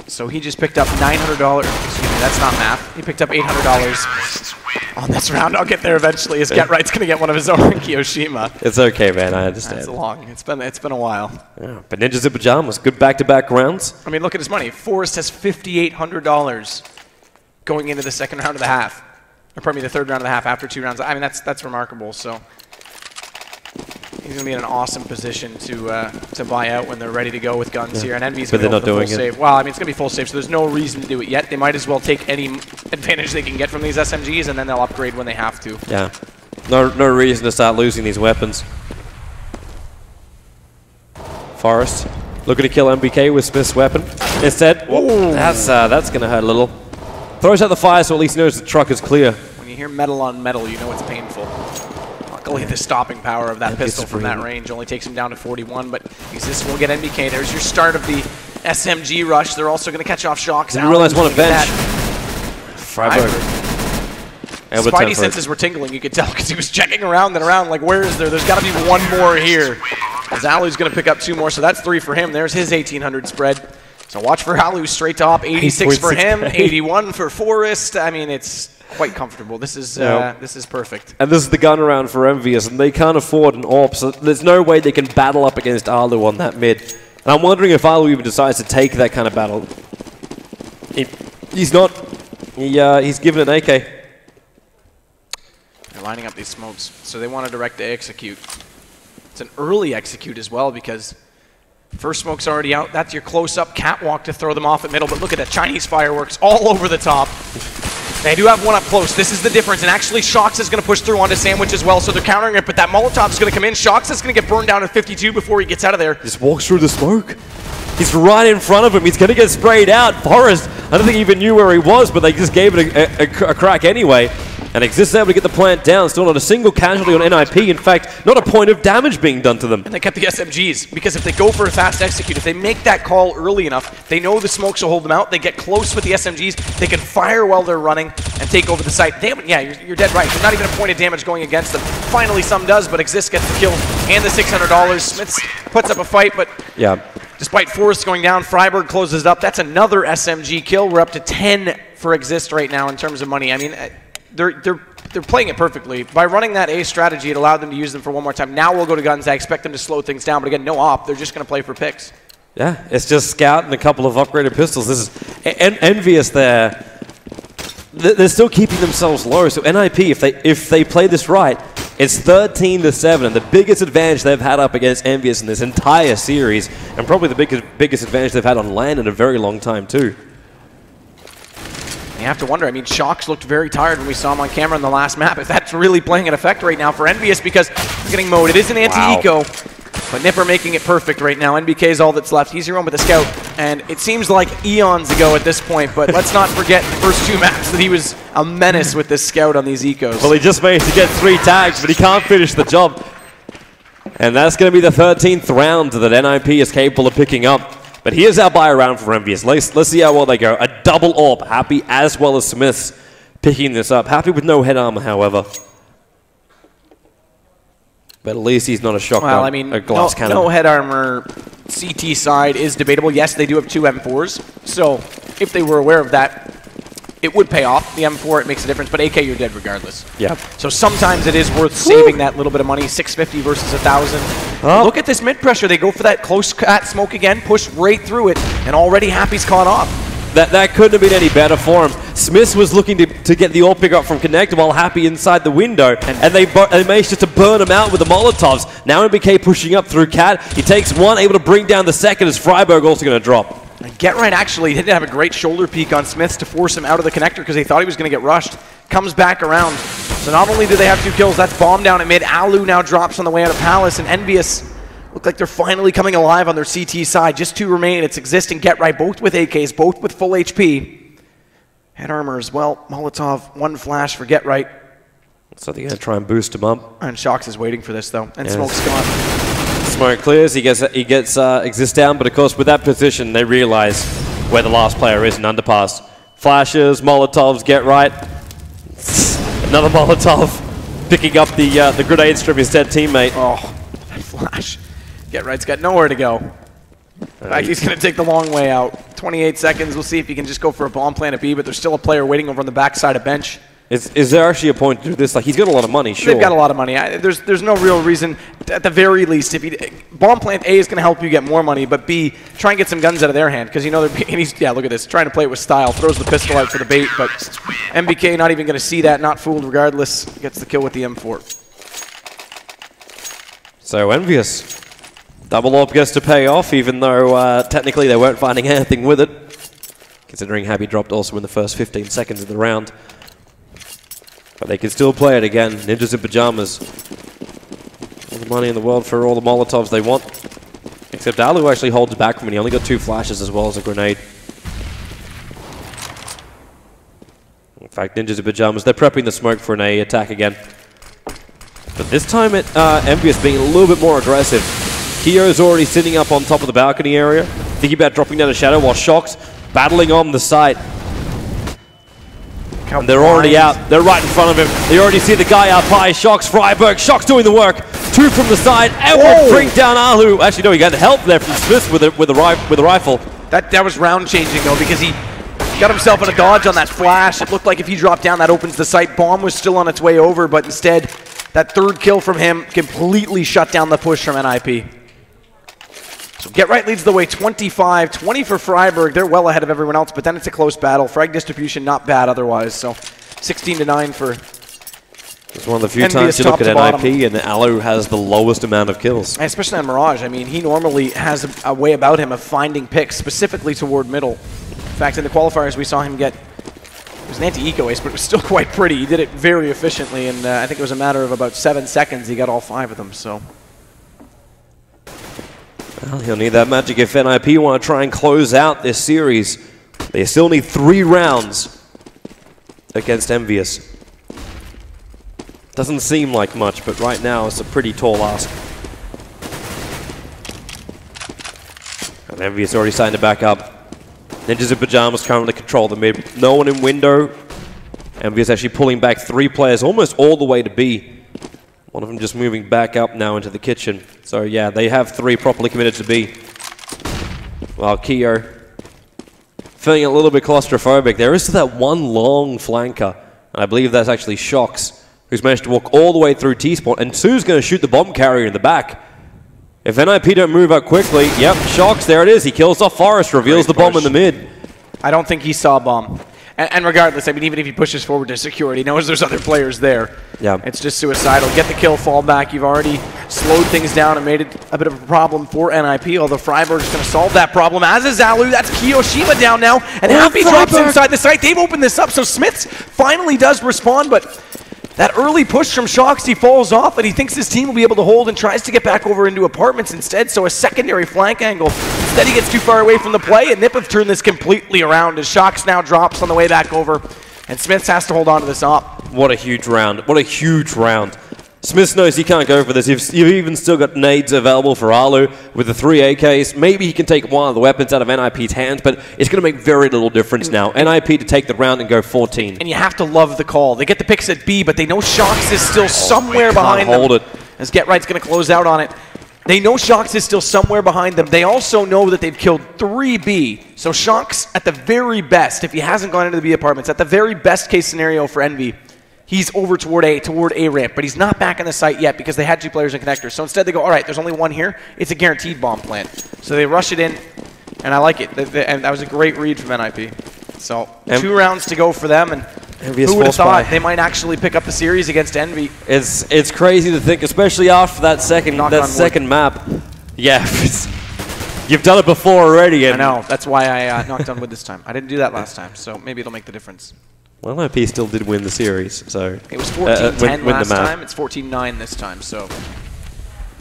So he just picked up $900. Excuse me, that's not math. He picked up $800 on this round. I'll get there eventually. His Get Right's gonna get one of his own Kiyoshima. It's okay, man. I understand. It's long. It's been a while. Yeah, but Ninjas in Pajamas, good back-to-back rounds. I mean, look at his money. Forrest has $5,800 going into the second round of the half, or pardon me, the third round of the half after 2 rounds. I mean, that's remarkable. So he's gonna be in an awesome position to buy out when they're ready to go with guns here. And EnVy's gonna go for the full save. Well, I mean, it's gonna be full save, so there's no reason to do it yet. They might as well take any advantage they can get from these SMGs, and then they'll upgrade when they have to. Yeah, no reason to start losing these weapons. Forest looking to kill MBK with Smith's weapon. Instead, that's gonna hurt a little. Throws out the fire, so at least he knows the truck is clear. When you hear metal on metal, you know it's painful. Luckily, the stopping power of that pistol from that range only takes him down to 41, but Exist will get NBK. There's your start of the SMG rush. They're also going to catch off Shocks. Didn't realize one at bench. Freiburg. Spidey senses were tingling, you could tell, because he was checking around and around, like, where is there? There's got to be one more here. Alu's going to pick up 2 more, so that's 3 for him. There's his 1,800 spread. So watch for Alu straight top, 86 for him, 81 for Forrest. I mean, it's quite comfortable. This is perfect. And this is the gun around for EnVyus, and they can't afford an AWP, so there's no way they can battle up against Alu on that mid. And I'm wondering if Alu even decides to take that kind of battle. He's not. He's given an AK. They're lining up these smokes, so they want to direct to execute. It's an early execute as well, because first smoke's already out. That's your close-up catwalk to throw them off at middle, but look at that Chinese fireworks all over the top. They do have one up close. This is the difference, and actually Shocks is going to push through onto Sandwich as well, so they're countering it, but that Molotov is going to come in. Shocks is going to get burned down at 52 before he gets out of there. Just walks through the smoke. He's right in front of him. He's going to get sprayed out. Forrest, I don't think he even knew where he was, but they just gave it a crack anyway. And Exist able to get the plant down. Still not a single casualty on NiP. In fact, not a point of damage being done to them. And they kept the SMGs, because if they go for a fast execute, if they make that call early enough, they know the smokes will hold them out. They get close with the SMGs. They can fire while they're running and take over the site. Yeah, you're dead right. There's not even a point of damage going against them. Finally, some does, but Exist gets the kill and the $600. Smiths puts up a fight, but yeah, despite Forrest going down, Freiburg closes it up. That's another SMG kill. We're up to 10 for Exist right now in terms of money. I mean, they're playing it perfectly. By running that A strategy, it allowed them to use them for one more time. Now we'll go to guns. I expect them to slow things down, but again, no op. They're just going to play for picks. Yeah, it's just Scout and a couple of upgraded pistols. This is EnVyus there. They're still keeping themselves low. So NiP, if they play this right, It's 13-7, and the biggest advantage they've had up against EnVyus in this entire series, and probably the biggest advantage they've had on land in a very long time, too. You have to wonder, I mean, Shox looked very tired when we saw him on camera in the last map. If that's really playing an effect right now for EnVyus, because he's getting mowed. It is an anti-eco, but NiP are making it perfect right now. NBK is all that's left. He's your own with the scout, and it seems like eons ago at this point, but let's not forget the first 2 maps that he was a menace with this scout on these ecos. Well, he just managed to get 3 tags, but he can't finish the job. And that's going to be the 13th round that NiP is capable of picking up. But here's our buy round for EnVyus. Let's see how well they go. A double AWP, Happy as well as Smiths picking this up. Happy with no head armor, however. But at least he's not a shotgun, well, I mean, a glass cannon. No head armor CT side is debatable. Yes, they do have 2 M4s, so if they were aware of that, it would pay off. The M4, it makes a difference, but AK, you're dead regardless. Yeah. So sometimes it is worth saving that little bit of money, 650 versus 1,000. Oh. Look at this mid pressure. They go for that close cat smoke again, push right through it, and already Happy's caught off. That couldn't have been any better for him. Smith was looking to get the AWP pick up from Connect while Happy inside the window, and they managed just to burn him out with the Molotovs. Now NBK pushing up through Cat. He takes one, able to bring down the second as Freiburg also going to drop. Get right actually didn't have a great shoulder peek on Smiths to force him out of the connector because they thought he was going to get rushed. Comes back around. So not only do they have 2 kills, that's bomb down at mid. Alu now drops on the way out of Palace, and EnVyus look like they're finally coming alive on their CT side. Just 2 remain. It's Exist and Get Right, both with AKs, both with full HP. Head armor as well. Molotov, 1 flash for Get Right. So they're going to try and boost him up. And Shox is waiting for this though, and Smoke's gone. Smoke clears, he gets Exist down, but of course with that position they realize where the last player is in underpass. Flashes, Molotovs, Get Right. Another Molotov picking up the grenades from his dead teammate. Oh, that flash. Get Right's got nowhere to go. In fact, he's going to take the long way out. 28 seconds, we'll see if he can just go for a bomb plant at B, but there's still a player waiting over on the backside of bench. Is there actually a point to do this? Like, he's got a lot of money, sure. They've got a lot of money. There's no real reason, at the very least, if bomb plant A is going to help you get more money, but B, try and get some guns out of their hand, because you know yeah, look at this, trying to play it with style, throws the pistol out for the bait, but NBK not even going to see that, not fooled regardless, gets the kill with the M4. So EnVyus, double AWP gets to pay off, even though technically they weren't finding anything with it, considering Happy dropped also in the first 15 seconds of the round. But they can still play it again. Ninjas in pajamas. All the money in the world for all the Molotovs they want. Except Alu actually holds back from it. He only got 2 flashes as well as a grenade. In fact, Ninjas in pajamas, they're prepping the smoke for an A attack again. But this time EnVyus being a little bit more aggressive. Kio's already sitting up on top of the balcony area, thinking about dropping down a shadow while Shox battling on the site. And they're already out. They're right in front of him. They already see the guy up high. Shox, Freiburg. Shox doing the work. 2 from the side. And will bring down Alu. Actually, no, he got help there from Smith with a rifle. That was round changing though, because he got himself in a dodge on that flash. It looked like if he dropped down, that opens the site. Bomb was still on its way over, but instead, that 3rd kill from him completely shut down the push from NiP. So Get Right leads the way 25, 20 for Freiburg. They're well ahead of everyone else, but then it's a close battle. Frag distribution not bad otherwise, so 16-9 for It's one of the few times you look at NiP and Alu has the lowest amount of kills. Especially on Mirage. I mean, he normally has a way about him of finding picks, specifically toward middle. In fact, in the qualifiers we saw him get, it was an anti-eco ace, but it was still quite pretty. He did it very efficiently, and I think it was a matter of about 7 seconds he got all 5 of them, so. Well, he'll need that magic if NiP want to try and close out this series. They still need 3 rounds against EnVyus. Doesn't seem like much, but right now it's a pretty tall ask. And EnVyus already starting to back up. Ninjas in pajamas currently control the mid. No one in window. EnVyus actually pulling back 3 players almost all the way to B. One of them just moving back up now into the kitchen. So yeah, they have 3 properly committed to B. While Keo feeling a little bit claustrophobic. There is still that one long flanker, and I believe that's actually Shox, who's managed to walk all the way through T-Spot, and Sue's going to shoot the bomb carrier in the back. If NiP don't move up quickly, yep, Shox, there it is. He kills off Forrest, reveals the bomb in the mid. I don't think he saw a bomb. And regardless, I mean, even if he pushes forward to security, he knows there's other players there. Yeah. It's just suicidal. Get the kill, fall back. You've already slowed things down and made it a bit of a problem for NiP, although Freiburg's going to solve that problem, as is Alu. That's Kiyoshima down now, and Happy drops inside the site. They've opened this up, so Smiths finally does respond, but that early push from Shox, he falls off, and he thinks his team will be able to hold and tries to get back over into apartments instead, so a secondary flank angle. Instead, he gets too far away from the play, and NiP have turned this completely around as Shox now drops on the way back over, and Smiths has to hold on to this op. What a huge round. What a huge round. Smiths knows he can't go for this. You've even still got nades available for Alu with the 3 AKs. Maybe he can take one of the weapons out of NiP's hands, but it's going to make very little difference now. NiP to take the round and go 14. And you have to love the call. They get the picks at B, but they know Shox is still somewhere behind them. Hold it. As GetRight's going to close out on it. They know Shox is still somewhere behind them. They also know that they've killed 3 B. So Shox, at the very best, if he hasn't gone into the B apartments, at the very best case scenario for Envy, he's over toward A ramp, but he's not back in the site yet because they had 2 players in connectors. So instead they go, all right, there's only 1 here. It's a guaranteed bomb plant. So they rush it in, and I like it. And that was a great read from NiP. So 2 rounds to go for them, and who would have thought they might actually pick up the series against Envy? It's crazy to think, especially after that second map. Yeah, you've done it before already. I know. That's why I knocked on wood this time. I didn't do that last time, so maybe it'll make the difference. Well, NiP still did win the series, so... It was 14-10 last time, it's 14-9 this time, so...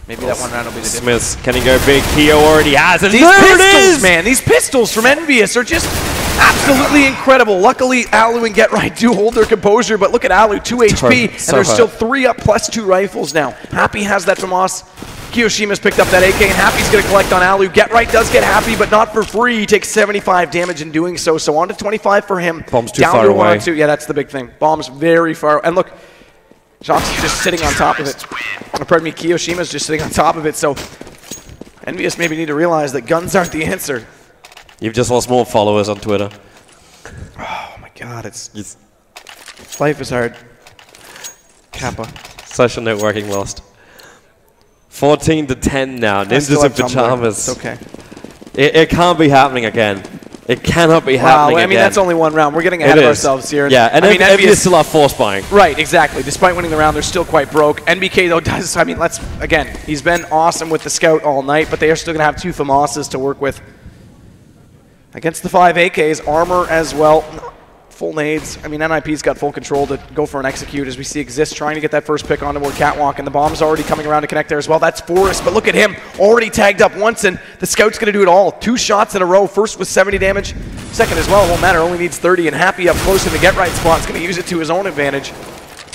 Maybe that one round will be the difference. Smiths, can he go big? Keo already has it. These pistols, man! These pistols from EnVyus are just absolutely incredible. Luckily, Alu and GetRight do hold their composure, but look at Alu, 2 HP, and there's still 3 up plus 2 rifles now. Happy has that from us. Kiyoshima's picked up that AK, and Happy's going to collect on Alu. GetRight does get Happy, but not for free. He takes 75 damage in doing so, so on to 25 for him. Bomb's too far away. Down to 1-2. Yeah, that's the big thing. Bomb's very far. And look, Shox is just sitting on top of it. Pardon me, Kiyoshima's just sitting on top of it, so EnVyus maybe need to realize that guns aren't the answer. You've just lost more followers on Twitter. Oh my god, life is hard. Kappa. Social networking lost. 14-10 now. Ninjas in pajamas. It's okay. It can't be happening again. It cannot be happening again. I mean, that's only 1 round. We're getting ahead of ourselves here. Yeah, and EnVyus still have force buying. Right, exactly. Despite winning the round, they're still quite broke. NBK, though, does, I mean, again, he's been awesome with the scout all night, but they are still going to have 2 FAMASas to work with. Against the 5 AKs, armor as well. Full nades. I mean, NiP's got full control to go for an execute as we see Exist trying to get that first pick onto more Catwalk, and the bomb's already coming around to connect there as well. That's Forrest, but look at him, already tagged up once, and the scout's going to do it all. 2 shots in a row, first with 70 damage, second as well, it won't matter, only needs 30, and Happy up close in the GetRight spot is going to use it to his own advantage.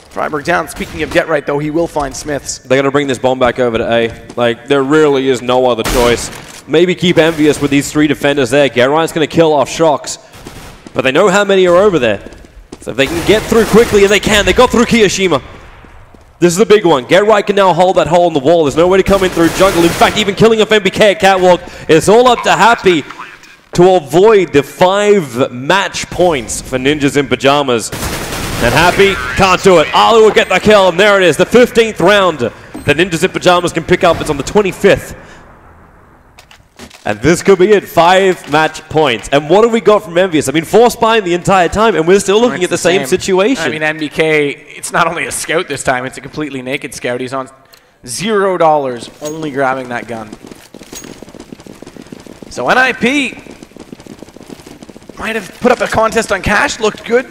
Freiburg down. Speaking of GetRight, though, he will find Smiths. They're going to bring this bomb back over to A. Like, there really is no other choice. Maybe keep EnVyus with these 3 defenders there. GetRight's going to kill off Shox, but they know how many are over there. So if they can get through quickly, and they can, they got through Kiyoshima. This is the big one. GetRight can now hold that hole in the wall. There's no way to come in through jungle. In fact, even killing off MBK at Catwalk, it's all up to Happy to avoid the 5 match points for Ninjas in Pajamas. And Happy can't do it. Alu will get the kill, and there it is, the 15th round that Ninjas in Pajamas can pick up. It's on the 25th. And this could be it, 5 match points. And what have we got from EnVyus? I mean, force buying the entire time, and we're still looking at the same situation. I mean, NBK, it's not only a scout this time, it's a completely naked scout. He's on $0, only grabbing that gun. So NiP might have put up a contest on cash, looked good.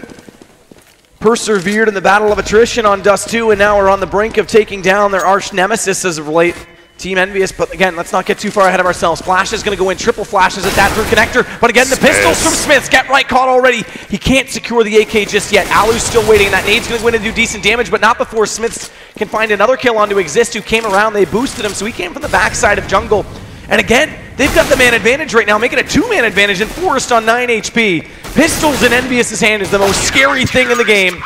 Persevered in the battle of attrition on Dust 2, and now we're on the brink of taking down their arch nemesis as of late. Team EnVyus, but again, let's not get too far ahead of ourselves. Flash is going to go in, triple flashes at that through connector, but again, the pistols from Smiths. GetRight caught already. He can't secure the AK just yet. Alu's still waiting, and that nade's going to go in and do decent damage, but not before Smiths can find another kill onto Exist, who came around. They boosted him, so he came from the backside of jungle. And again, they've got the man advantage right now, making a 2-man advantage, and Forrest on 9 HP. Pistols in EnVyus' hand is the most scary thing in the game.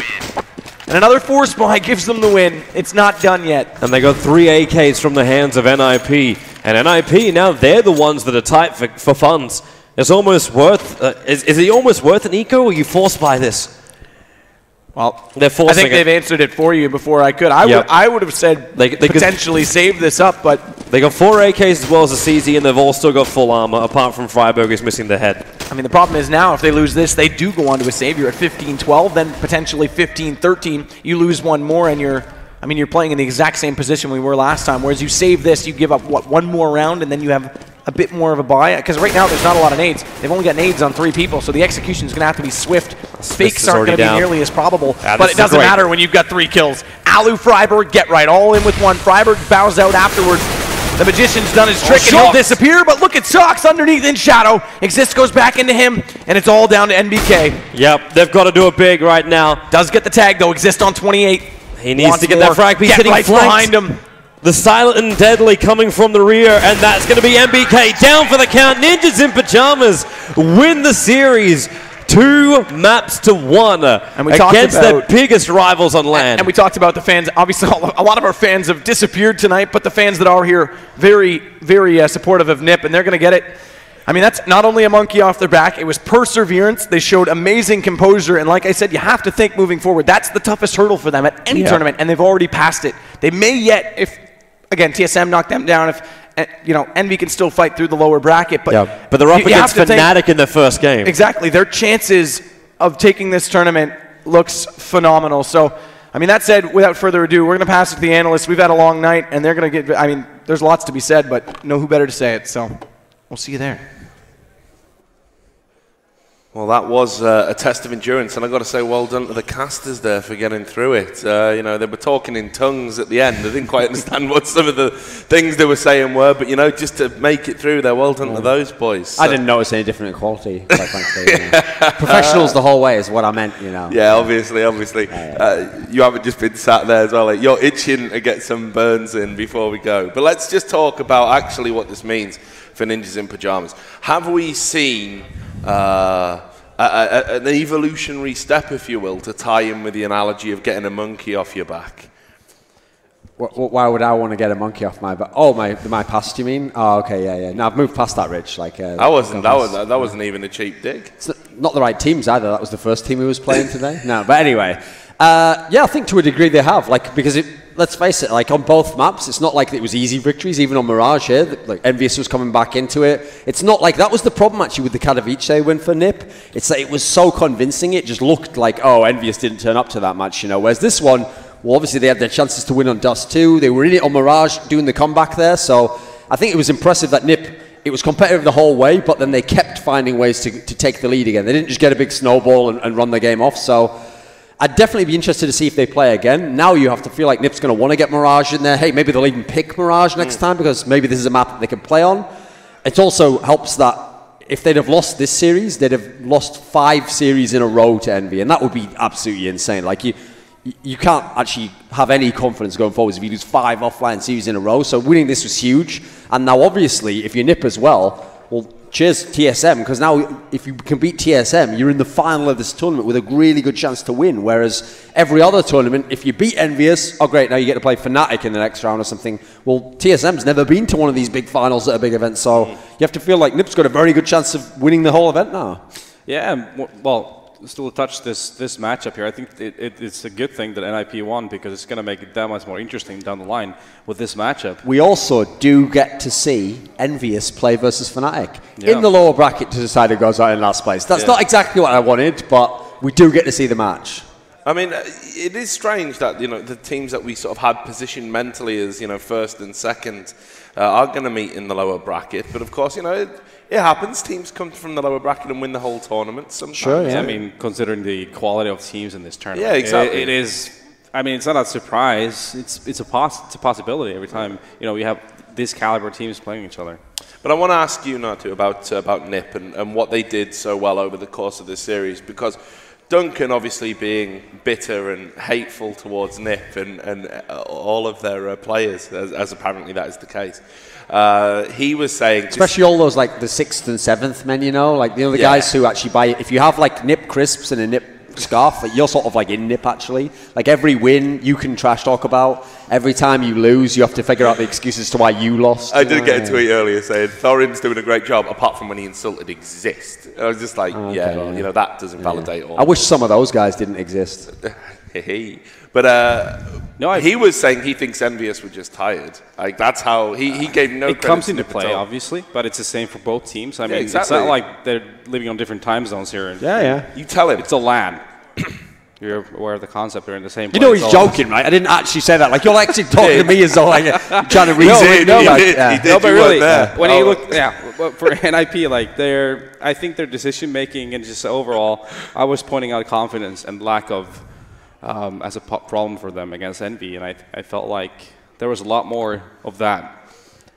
And another force buy gives them the win. It's not done yet. And they got 3 AKs from the hands of NiP. And NiP, now they're the ones that are tight for funds. It's almost worth, is it almost worth an eco, or you force buy this? Well, they're forcing I think they've answered it for you before I could. I would have said they potentially save this up, but... They got 4 AKs as well as a CZ, and they've all still got full armor, apart from Freiburg, who's missing the head. I mean, the problem is now if they lose this, they do go on to a save. You're at 15-12, then potentially 15-13. You lose one more and you're playing in the exact same position we were last time, whereas you save this, you give up, what, one more round, and then you have a bit more of a buy? Because right now there's not a lot of nades. They've only got nades on 3 people, so the execution is going to have to be swift. Fakes aren't going to be nearly as probable, but it doesn't matter when you've got 3 kills. Alu, Freiburg, get right, all in with 1. Freiburg bows out afterwards. The Magician's done his trick and he'll disappear, but look at Sox underneath in shadow. Exist goes back into him, and it's all down to NBK. Yep, they've got to do it big right now. Does get the tag, though. Exist on 28. He needs to get that frag piece hitting right behind him. The silent and deadly coming from the rear, and that's going to be NBK down for the count. Ninjas in Pajamas win the series 2 maps to 1 against their biggest rivals on land. And we talked about the fans. Obviously, a lot of our fans have disappeared tonight, but the fans that are here, very, very supportive of NiP, and they're going to get it. I mean, that's not only a monkey off their back, it was perseverance. They showed amazing composure, and like I said, you have to think moving forward. That's the toughest hurdle for them at any tournament, and they've already passed it. They may yet, if, again, TSM knocked them down, if, you know, Envy can still fight through the lower bracket, but they're up against Fnatic in their first game. Exactly. Their chances of taking this tournament looks phenomenal. So, I mean, that said, without further ado, we're going to pass it to the analysts. We've had a long night, and they're going to get, I mean, there's lots to be said, but know who better to say it. So, we'll see you there. Well, that was a test of endurance, and I've got to say well done to the casters there for getting through it. You know, they were talking in tongues at the end. I didn't quite understand what some of the things they were saying were, but, you know, just to make it through there, well done to those boys. So. I didn't notice any different in quality, quite frankly. You know. Professionals the whole way is what I meant, you know. Yeah, obviously. You haven't just been sat there as well. Like, you're itching to get some burns in before we go. But let's just talk about actually what this means for Ninjas in Pajamas. Have we seen an evolutionary step, if you will, to tie in with the analogy of getting a monkey off your back? Why would I want to get a monkey off my back? Oh, my past, you mean? Oh, okay, yeah. No, I've moved past that, Rich. Like that wasn't even a cheap dig. It's not the right teams either. That was the first team who was playing today. No, but anyway, yeah, I think to a degree they have. Like, because let's face it, like on both maps, it's not like it was easy victories. Even on Mirage here, like EnVyus was coming back into it. It's not like that was the problem actually with the Katowice win for NiP. It's that it was so convincing. It just looked like, oh, EnVyus didn't turn up to that match, you know. Whereas this one, well, obviously they had their chances to win on Dust too. They were in it on Mirage doing the comeback there. So I think it was impressive that NiP, it was competitive the whole way, but then they kept finding ways to take the lead again. They didn't just get a big snowball and run the game off. So I'd definitely be interested to see if they play again. Now you have to feel like NiP's going to want to get Mirage in there. Hey, maybe they'll even pick Mirage next time because maybe this is a map that they can play on. It also helps that if they'd have lost this series, they'd have lost 5 series in a row to Envy, and that would be absolutely insane. Like you can't actually have any confidence going forwards if you lose 5 offline series in a row. So winning this was huge. And now obviously, if you're NiP as well, cheers TSM, because now if you can beat TSM, you're in the final of this tournament with a really good chance to win. Whereas every other tournament, if you beat EnVyus, oh great, now you get to play Fnatic in the next round or something. Well, TSM's never been to one of these big finals at a big event, so you have to feel like NiP's got a very good chance of winning the whole event now. Yeah, well, still to touch this matchup here, I think it's a good thing that NiP won because it's going to make it that much more interesting down the line with this matchup. We also do get to see EnVyus play versus Fnatic in the lower bracket to decide who goes out in last place. That's not exactly what I wanted, but we do get to see the match. I mean, it is strange that, you know, the teams that we sort of had positioned mentally as, you know, first and second are going to meet in the lower bracket. But of course, you know, it happens. Teams come from the lower bracket and win the whole tournament sometimes. Sure, yeah. I mean, considering the quality of teams in this tournament. Yeah, exactly. It is, I mean, it's not a surprise. It's a possibility every time, you know, we have this caliber teams playing each other. But I want to ask you, Natu, about NiP and what they did so well over the course of this series, because Duncan obviously being bitter and hateful towards NiP and all of their players, as apparently that is the case. He was saying, especially all those like the 6th and 7th men, you know, like the other guys who actually buy it. If you have like NiP crisps and a NiP scarf, like you're sort of like in NiP actually. Like every win you can trash talk about. Every time you lose, you have to figure out the excuses to why you lost. I did get a tweet earlier saying Thorin's doing a great job apart from when he insulted Exist. I was just like, well, you know, that doesn't validate all. I wish some of those guys didn't exist. But no, he was saying he thinks EnVyus were just tired. Like that's how he gave no. It comes into play, obviously, but it's the same for both teams. I mean, exactly. It's not like they're living on different time zones here. Yeah. You tell him it's a LAN. You're aware of the concept. They're in the same place. You know he's joking, right? I didn't actually say that. Like, you're actually talking to me as though like, I'm trying to reason. He did. No, but really, when you look, for NiP, like, I think their decision making and just overall, I was pointing out confidence and lack of as a problem for them against EnVy, and I felt like there was a lot more of that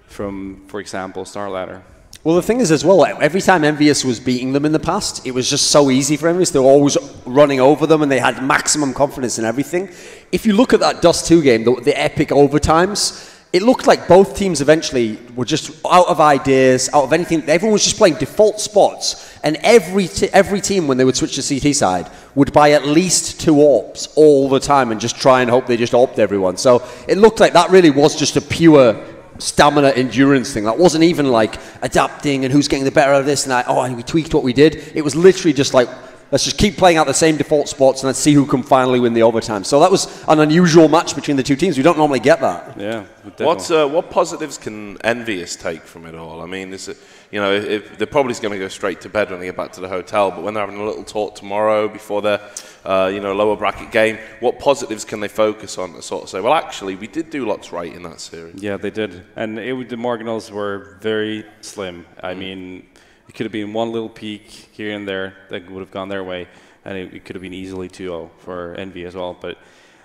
from, for example, StarLadder. Well, the thing is as well, every time EnVyus was beating them in the past, it was just so easy for EnVyus. They were always running over them, and they had maximum confidence in everything. If you look at that Dust 2 game, the epic overtimes, it looked like both teams eventually were just out of ideas, out of anything. Everyone was just playing default spots, and every team, when they would switch to CT side, would buy at least 2 AWPs all the time and just try and hope they just AWP'd everyone. So it looked like that really was just a pure stamina endurance thing. That wasn't even like adapting and who's getting the better of this and that. Oh, we tweaked what we did. It was literally just like, let's just keep playing out the same default spots and let's see who can finally win the overtime. So that was an unusual match between the two teams. We don't normally get that. Yeah. What positives can EnVyus take from it all? I mean, is it, you know, they're probably going to go straight to bed when they get back to the hotel, but when they're having a little talk tomorrow before their lower bracket game, what positives can they focus on to sort of say, well, actually, we did do lots right in that series? Yeah, they did. And the marginals were very slim. I mean, it could have been one little peak here and there that would have gone their way, and it could have been easily 2-0 for EnVy as well. But,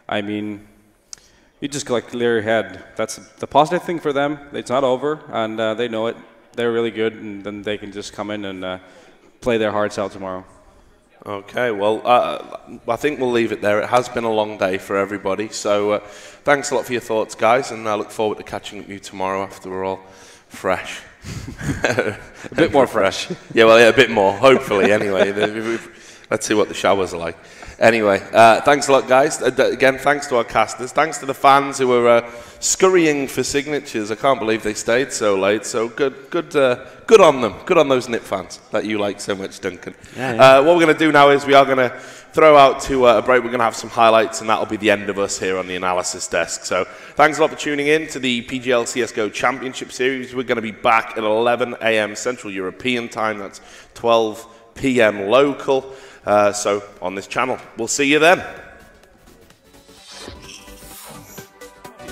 I mean, you just like clear your head. That's the positive thing for them. It's not over, and they know it. They're really good, and then they can just come in and play their hearts out tomorrow. Okay, well, I think we'll leave it there. It has been a long day for everybody, so thanks a lot for your thoughts, guys, and I look forward to catching up with you tomorrow after we're all fresh. A bit more fresh. Yeah, well, yeah, a bit more, hopefully, anyway. Let's see what the showers are like. Anyway, thanks a lot, guys. Again, thanks to our casters. Thanks to the fans who were scurrying for signatures. I can't believe they stayed so late. So good on them. Good on those NiP fans that you like so much, Duncan. Yeah. What we're going to do now is we are going to throw out to a break. We're going to have some highlights, and that'll be the end of us here on the analysis desk. So thanks a lot for tuning in to the PGL CSGO Championship Series. We're going to be back at 11 a.m. Central European Time. That's 12 p.m. local. So on this channel, we'll see you then.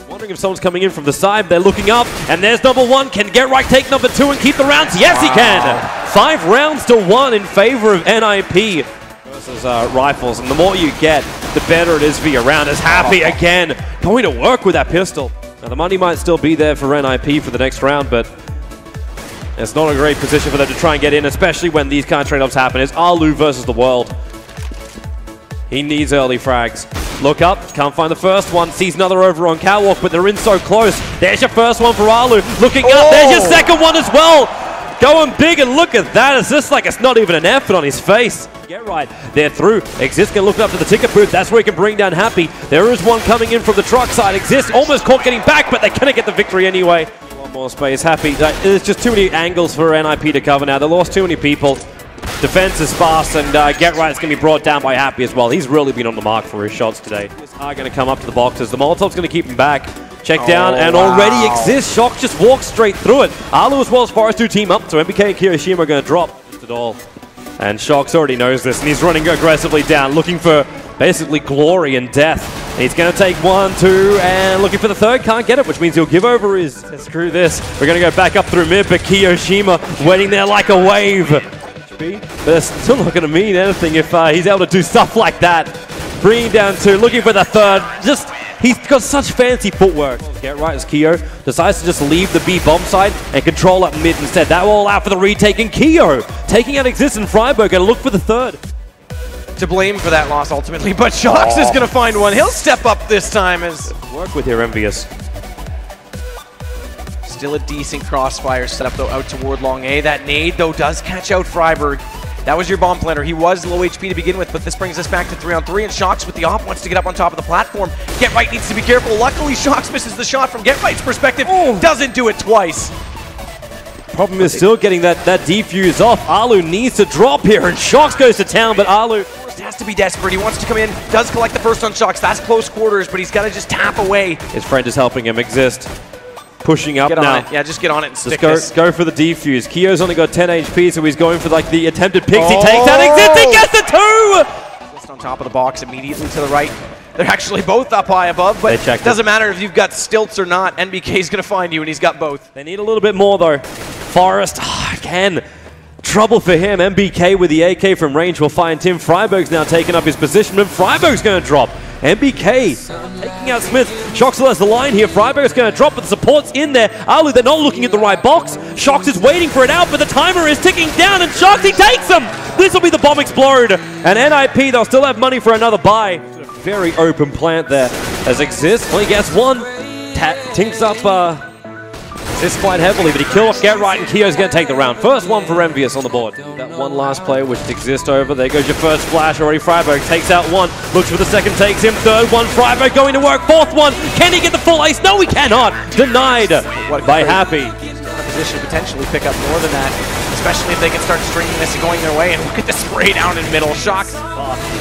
Wondering if someone's coming in from the side. They're looking up, and there's number 1. Can Get Right take number 2 and keep the rounds? Yes, he can. 5 rounds to 1 in favor of NiP versus Rifles, and the more you get, the better it is for your round. Is Happy again going to work with that pistol. Now the money might still be there for NiP for the next round, but it's not a great position for them to try and get in, especially when these kind of trade-offs happen. It's Alu versus the world. He needs early frags. Look up, can't find the first one. Sees another over on Catwalk, but they're in so close. There's your first one for Alu. Looking up, there's your second one as well. Going big, and look at that. It's just like it's not even an effort on his face. Get Right, they're through. Exist can look up to the ticket booth. That's where he can bring down Happy. There is one coming in from the truck side. Exist almost caught getting back, but they couldn't get the victory anyway. One more space. Happy. There's just too many angles for NiP to cover now. They lost too many people. Defense is fast, and Get Right is going to be brought down by Happy as well. He's really been on the mark for his shots today. Are going to come up to the boxes. The Molotov's going to keep him back. Check down, and already Exist. Shock just walks straight through it. Alu as well as Forest 2 team up, so MBK and Kiyoshima are going to drop it all. And Shox already knows this, and he's running aggressively down, looking for basically glory and death. And he's going to take 1, 2, and looking for the third. Can't get it, which means he'll give over his... Screw this. We're going to go back up through mid, but Kiyoshima waiting there like a wave. But it's still not going to mean anything if he's able to do stuff like that. Bringing down 2, looking for the third. Just, he's got such fancy footwork. Get Right as Keo decides to just leave the B bomb side and control up mid instead. That will allow for the retake, and Keo taking out Exist and Freiburg and look for the third. To blame for that loss ultimately, but Shox is going to find one. He'll step up this time as... Work with your EnVyus. Still a decent crossfire setup though out toward long A. That nade though does catch out Freiburg. That was your bomb planter. He was low HP to begin with, but this brings us back to 3-on-3, and Shox with the op wants to get up on top of the platform. Get Right needs to be careful. Luckily, Shox misses the shot from Get Right's perspective. Doesn't do it twice. Problem is still getting that defuse off. Alu needs to drop here, and Shox goes to town, but Alu has to be desperate. He wants to come in, does collect the first on Shox. That's close quarters, but he's got to just tap away. His friend is helping him exist. Pushing up get now. On it. Yeah, just get on it and stick just go for the defuse. Kyo's only got 10 HP, so he's going for like the attempted picks. Oh. He takes that exist, he gets the 2! Just on top of the box, immediately to the right. They're actually both up high above, but it doesn't matter if you've got stilts or not. NBK's going to find you, and he's got both. They need a little bit more, though. Forest, again, trouble for him. MBK with the AK from range will find Tim. Freiberg's now taking up his position, but Freiberg's going to drop. MBK taking out Smith. Shox has the line here. Freiberg's going to drop, but the support's in there. Alu, they're not looking at the right box. Shox is waiting for it out, but the timer is ticking down, and Shox, he takes them! This will be the bomb explode. And NiP, they'll still have money for another buy. Very open plant there. As Exist only gets one. Tinks up Exist quite heavily, but he killed off Get Right, and Kyo's going to take the round. First one for EnVyus on the board. That one last play, which Exist over. There goes your first flash already. Freiberg takes out one. Looks for the second, takes him. Third one, Freiberg going to work. Fourth one, can he get the full ace? No, he cannot. Denied by Happy. He's in a position to potentially pick up more than that, especially if they can start stringing this and going their way. And look at the spray down in middle. Shox.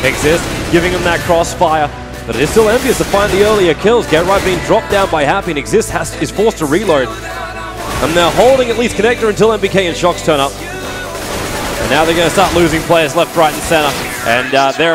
Exist giving him that crossfire. But it is still EnVyus to find the earlier kills. Get Right being dropped down by Happy, and Exist is forced to reload. And they're holding at least Connector until MBK and Shox turn up. And now they're going to start losing players left, right, and center. And there